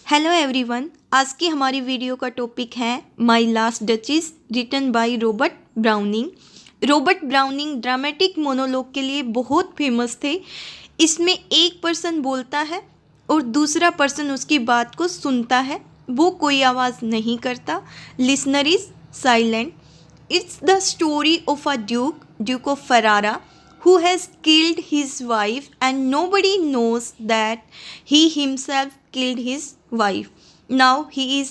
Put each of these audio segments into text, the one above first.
Hello everyone. आज की हमारी वीडियो का टॉपिक है my last duchess written by Robert Browning. Robert Browning dramatic monologue के लिए बहुत फेमस थे। इसमें एक पर्सन बोलता है और दूसरा पर्सन उसकी बात को सुनता है। वो कोई आवाज़ नहीं करता। Listener is silent. It's the story of a Duke of Ferrara, who has killed his wife and nobody knows that he himself killed his wife. Now he is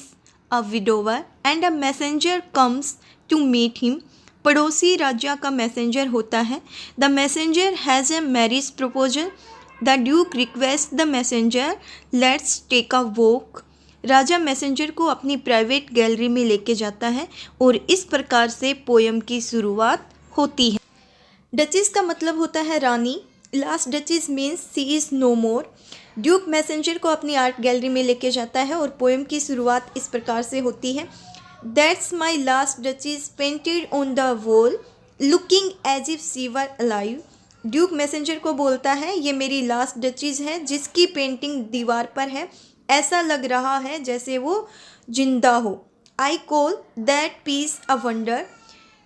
a widower and a messenger comes to meet him. पड़ोसी राजा का messenger होता है। The messenger has a marriage proposal. The Duke requests the messenger, let's take a walk. Raja messenger को अपनी private gallery में लेके जाता है और इस प्रकार से पोयम की शुरुआत होती है। डचेस का मतलब होता है रानी। Last duchess means she is no more. Duke messenger को अपनी आर्ट गैलरी में लेके जाता है और पोयम की शुरुआत इस प्रकार से होती है। That's my last duchess painted on the wall looking as if she were alive. Duke messenger को बोलता है ये मेरी लास्ट डचेस है जिसकी पेंटिंग दीवार पर है, ऐसा लग रहा है जैसे वो जिंदा हो। I call that piece a wonder.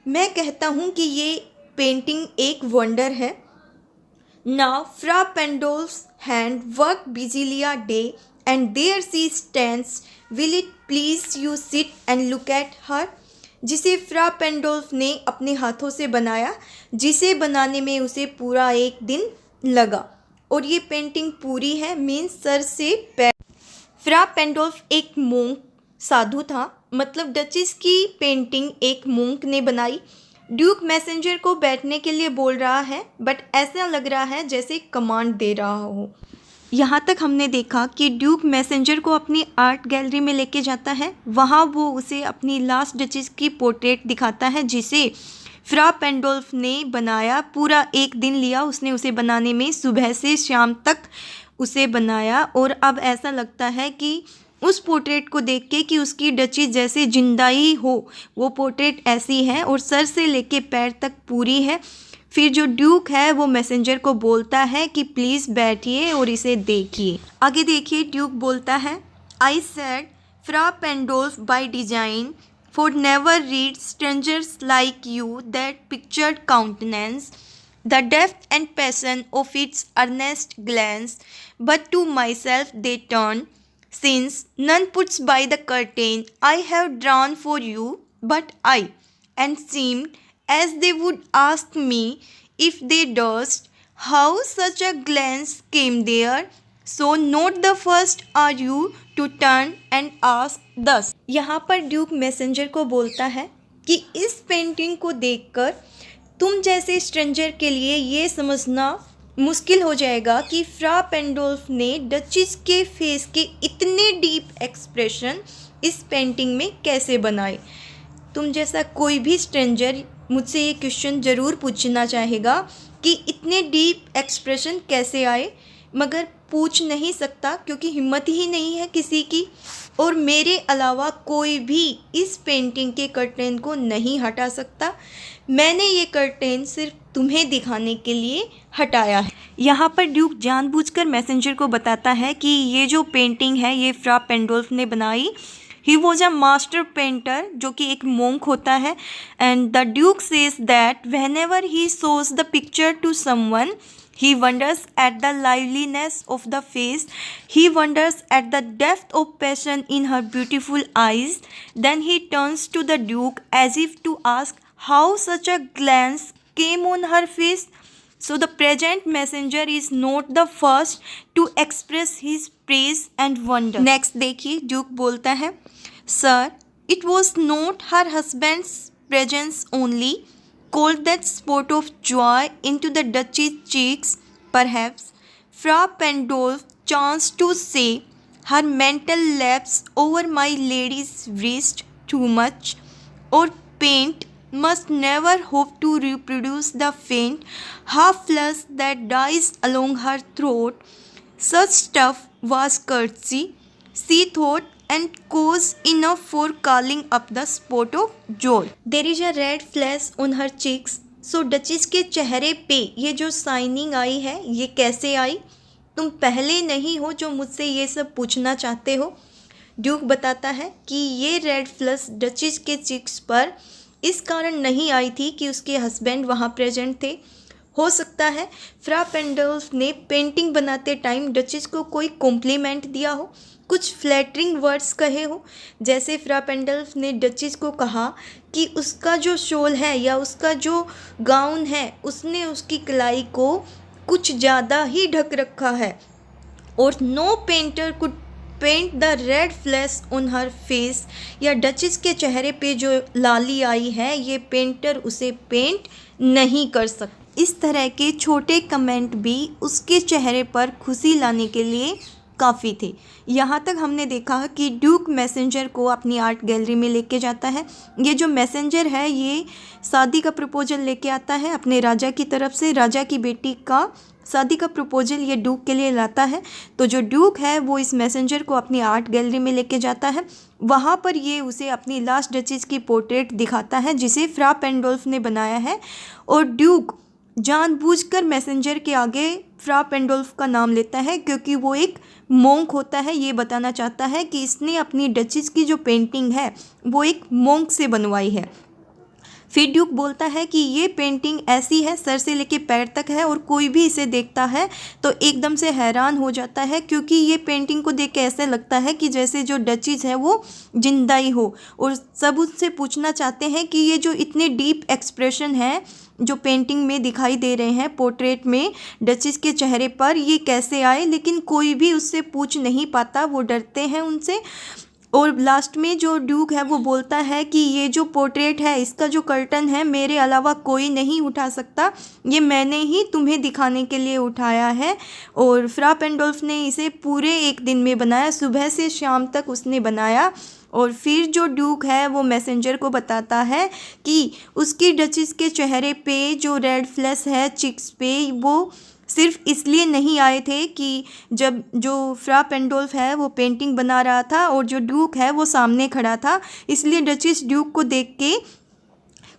मैं कहता हूँ कि ये पेंटिंग एक वंडर है। Now Fra Pandolf's hand work busily a day and there she stands. Will it please you sit and look at her. जिसे फ्रा पेंडोल्फ ने अपने हाथों से बनाया, जिसे बनाने में उसे पूरा एक दिन लगा। और ये पेंटिंग पूरी है मीन्स सर से पैर। फ्रा पेंडोल्फ एक मोंक साधु था, मतलब डचेस की पेंटिंग एक मोंक ने बनाई। ड्यूक मैसेंजर को बैठने के लिए बोल रहा है बट ऐसा लग रहा है जैसे कमांड दे रहा हो। यहाँ तक हमने देखा कि ड्यूक मैसेंजर को अपनी आर्ट गैलरी में लेके जाता है। वहाँ वो उसे अपनी लास्ट डचेस की पोर्ट्रेट दिखाता है जिसे फ्रा पेंडोल्फ ने बनाया। पूरा एक दिन लिया उसने उसे बनाने में, सुबह से शाम तक उसे बनाया। और अब ऐसा लगता है कि उस पोर्ट्रेट को देख के कि उसकी डचेस जैसे जिंदा ही हो। वो पोर्ट्रेट ऐसी है और सर से लेके पैर तक पूरी है। फिर जो ड्यूक है वो मैसेंजर को बोलता है कि प्लीज़ बैठिए और इसे देखिए। आगे देखिए ड्यूक बोलता है I said Fra Pandolf by design for never read strangers like you that pictured countenance, the depth and passion of its earnest glance, but to myself they turn, since none puts by the curtain I have drawn for you but I, and seemed as they would ask me if they durst, how such a glance came there, so not the first are you to turn and ask thus। यहाँ पर Duke messenger को बोलता है कि इस painting को देखकर तुम जैसे स्ट्रेंजर के लिए ये समझना मुश्किल हो जाएगा कि फ्रा पेंडोल्फ ने डचेस के फेस के इतने डीप एक्सप्रेशन इस पेंटिंग में कैसे बनाए। तुम जैसा कोई भी स्ट्रेंजर मुझसे ये क्वेश्चन ज़रूर पूछना चाहेगा कि इतने डीप एक्सप्रेशन कैसे आए, मगर पूछ नहीं सकता क्योंकि हिम्मत ही नहीं है किसी की। और मेरे अलावा कोई भी इस पेंटिंग के कर्टेन को नहीं हटा सकता। मैंने ये कर्टेन सिर्फ तुम्हें दिखाने के लिए हटाया है। यहाँ पर ड्यूक जानबूझकर मैसेंजर को बताता है कि ये जो पेंटिंग है ये फ्रा पेंडोल्फ ने बनाई। He was a master painter, जो कि एक मोंक होता है। And the duke says that whenever he shows the picture to someone, he wonders at the liveliness of the face, he wonders at the depth of passion in her beautiful eyes. Then he turns to the Duke as if to ask how such a glance came on her face. So the present messenger is not the first to express his praise and wonder. Next देखिए duke बोलता है Sir, it was not her husband's presence only called that spot of joy into the duchess' cheeks. Perhaps Fra Pandolf chanced to say her mental lapse over my lady's wrist too much, or paint must never hope to reproduce the faint half flush that dies along her throat. Such stuff was courtesy, she thought, and cause enough for calling up the spot of joy. There is a red flash on her cheeks. So duchess के चेहरे पे ये जो shining आई है ये कैसे आई? तुम पहले नहीं हो जो मुझसे ये सब पूछना चाहते हो। ड्यूक बताता है कि ये रेड फ्लश डचेस के चिक्स पर इस कारण नहीं आई थी कि उसके हस्बैंड वहाँ प्रेजेंट थे। हो सकता है फ्रा पेंडल्फ ने पेंटिंग बनाते टाइम डचेस को कोई कॉम्प्लीमेंट दिया हो, कुछ फ्लैटरिंग वर्ड्स कहे हो, जैसे फ्रा पेंडल्फ ने डचेस को कहा कि उसका जो शॉल है या उसका जो गाउन है उसने उसकी कलाई को कुछ ज़्यादा ही ढक रखा है, और no painter could paint the red flush on her face, या डचेस के चेहरे पे जो लाली आई है ये पेंटर उसे पेंट नहीं कर सकता। इस तरह के छोटे कमेंट भी उसके चेहरे पर खुशी लाने के लिए काफ़ी थे। यहाँ तक हमने देखा कि ड्यूक मैसेंजर को अपनी आर्ट गैलरी में लेके जाता है। ये जो मैसेंजर है ये शादी का प्रपोजल लेके आता है अपने राजा की तरफ से। राजा की बेटी का शादी का प्रपोजल ये ड्यूक के लिए लाता है। तो जो ड्यूक है वो इस मैसेंजर को अपनी आर्ट गैलरी में लेके जाता है। वहाँ पर ये उसे अपनी लास्ट डचेस की पोर्ट्रेट दिखाता है जिसे फ्रा पेंडोल्फ ने बनाया है, और ड्यूक जानबूझकर मैसेंजर के आगे फ्रा पेंडोल्फ का नाम लेता है क्योंकि वो एक मोंक होता है। ये बताना चाहता है कि इसने अपनी डचेस की जो पेंटिंग है वो एक मोंक से बनवाई है। फिर ड्यूक बोलता है कि ये पेंटिंग ऐसी है, सर से लेके पैर तक है, और कोई भी इसे देखता है तो एकदम से हैरान हो जाता है क्योंकि ये पेंटिंग को देख के ऐसे लगता है कि जैसे जो डचेस है वो जिंदा ही हो। और सब उससे पूछना चाहते हैं कि ये जो इतने डीप एक्सप्रेशन है जो पेंटिंग में दिखाई दे रहे हैं पोर्ट्रेट में डचेस के चेहरे पर, ये कैसे आए, लेकिन कोई भी उससे पूछ नहीं पाता, वो डरते हैं उनसे। और लास्ट में जो ड्यूक है वो बोलता है कि ये जो पोर्ट्रेट है इसका जो कर्टन है मेरे अलावा कोई नहीं उठा सकता, ये मैंने ही तुम्हें दिखाने के लिए उठाया है। और फ्रा पेंडोल्फ ने इसे पूरे एक दिन में बनाया, सुबह से शाम तक उसने बनाया। और फिर जो ड्यूक है वो मैसेंजर को बताता है कि उसकी डचेस के चेहरे पे जो रेड फ्लैश है चिक्स पे वो सिर्फ इसलिए नहीं आए थे कि जब जो फ्रा पेंडोल्फ है वो पेंटिंग बना रहा था और जो ड्यूक है वो सामने खड़ा था, इसलिए डचेस ड्यूक को देख के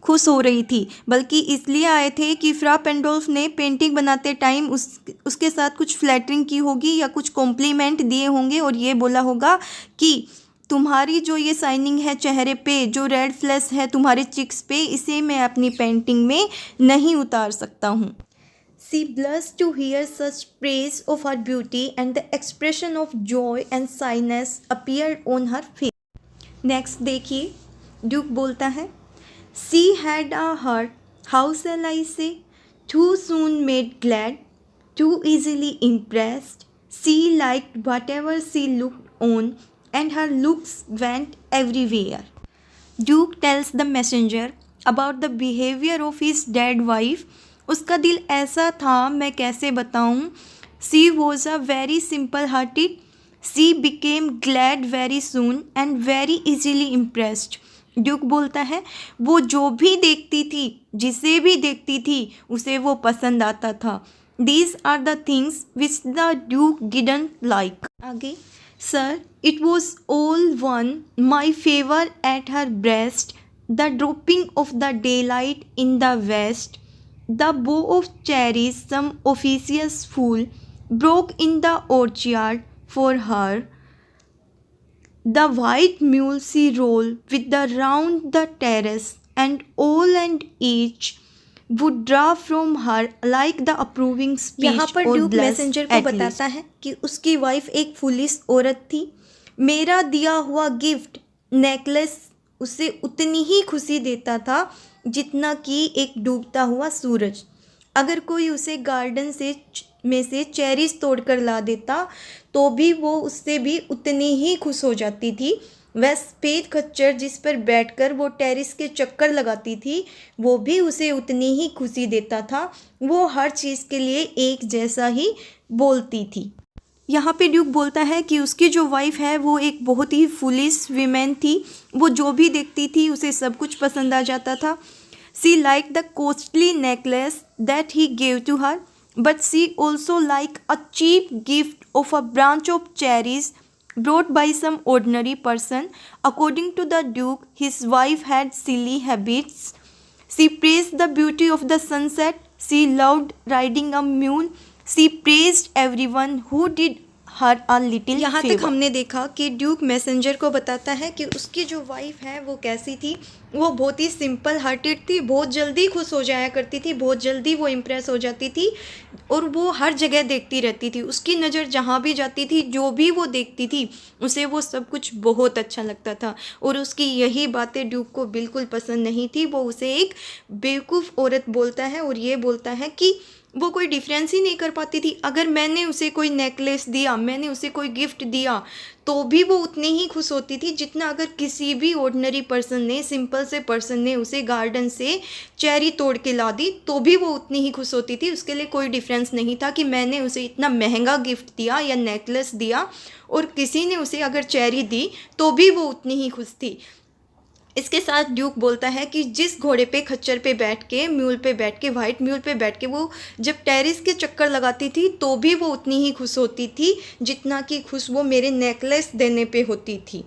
खुश हो रही थी, बल्कि इसलिए आए थे कि फ्रा पेंडोल्फ ने पेंटिंग बनाते टाइम उसके साथ कुछ फ्लैटरिंग की होगी या कुछ कॉम्प्लीमेंट दिए होंगे और ये बोला होगा कि तुम्हारी जो ये साइनिंग है चेहरे पे, जो रेड फ्लैश है तुम्हारे चिक्स पे, इसे मैं अपनी पेंटिंग में नहीं उतार सकता हूँ। She blushed to hear such praise of her beauty and the expression of joy and shyness appeared on her face. Next देखिए ड्यूक बोलता है, She had a heart, how shall I say, too soon made glad, too easily impressed. She liked whatever she looked on and her looks went everywhere. Duke tells the messenger about the behavior of his dead wife. उसका दिल ऐसा था, मैं कैसे बताऊँ। She was a very simple hearted. She became glad very soon and very easily impressed. Duke बोलता है वो जो भी देखती थी, जिसे भी देखती थी, उसे वो पसंद आता था। These are the things which the Duke didn't like. आगे, Sir, it was all one, my favor at her breast, the dropping of the daylight in the west, the bow of cherries some officious fool broke in the orchard for her, the white mule she rolled with the round the terrace, and all and each would draw from her like the approving speech. यहाँ पर Duke messenger को बताता है कि उसकी wife एक foolish औरत थी। मेरा दिया हुआ गिफ्ट नेकलेस उसे उतनी ही खुशी देता था जितना कि एक डूबता हुआ सूरज। अगर कोई उसे गार्डन में से चेरीज तोड़कर ला देता तो भी वो उससे भी उतनी ही खुश हो जाती थी। वह सफ़ेद खच्चर जिस पर बैठकर वो टेरिस के चक्कर लगाती थी वो भी उसे उतनी ही खुशी देता था। वो हर चीज़ के लिए एक जैसा ही बोलती थी। यहाँ पे ड्यूक बोलता है कि उसकी जो वाइफ है वो एक बहुत ही फुलिश वीमेन थी। वो जो भी देखती थी उसे सब कुछ पसंद आ जाता था। She liked the costly necklace that he gave to her, but she also liked a cheap gift of a branch of cherries brought by some ordinary person. According to the Duke, his wife had silly habits. She praised the beauty of the sunset. She loved riding a mule. She praised everyone who did her a little. यहाँ तक हमने देखा कि Duke messenger को बताता है कि उसकी जो वाइफ है वो कैसी थी। वो बहुत ही सिंपल हार्टेड थी, बहुत जल्दी खुश हो जाया करती थी, बहुत जल्दी वो इम्प्रेस हो जाती थी और वो हर जगह देखती रहती थी। उसकी नज़र जहाँ भी जाती थी, जो भी वो देखती थी, उसे वो सब कुछ बहुत अच्छा लगता था। और उसकी यही बातें ड्यूक को बिल्कुल पसंद नहीं थी। वो उसे एक बेवकूफ़ औरत बोलता है और ये बोलता है कि वो कोई डिफरेंस ही नहीं कर पाती थी। अगर मैंने उसे कोई नेकलेस दिया, मैंने उसे कोई गिफ्ट दिया, तो भी वो उतनी ही खुश होती थी जितना अगर किसी भी ऑर्डिनरी पर्सन ने, सिंपल से पर्सन ने उसे गार्डन से चेरी तोड़ के ला दी, तो भी वो उतनी ही खुश होती थी। उसके लिए कोई डिफरेंस नहीं था कि मैंने उसे इतना महंगा गिफ्ट दिया या नेकलेस दिया और किसी ने उसे अगर चेरी दी, तो भी वो उतनी ही खुश थी। इसके साथ ड्यूक बोलता है कि जिस घोड़े पे, खच्चर पे बैठ के, म्यूल पे बैठ के, वाइट म्यूल पे बैठ के वो जब टेरेस के चक्कर लगाती थी, तो भी वो उतनी ही खुश होती थी जितना कि खुश वो मेरे नेकलेस देने पे होती थी।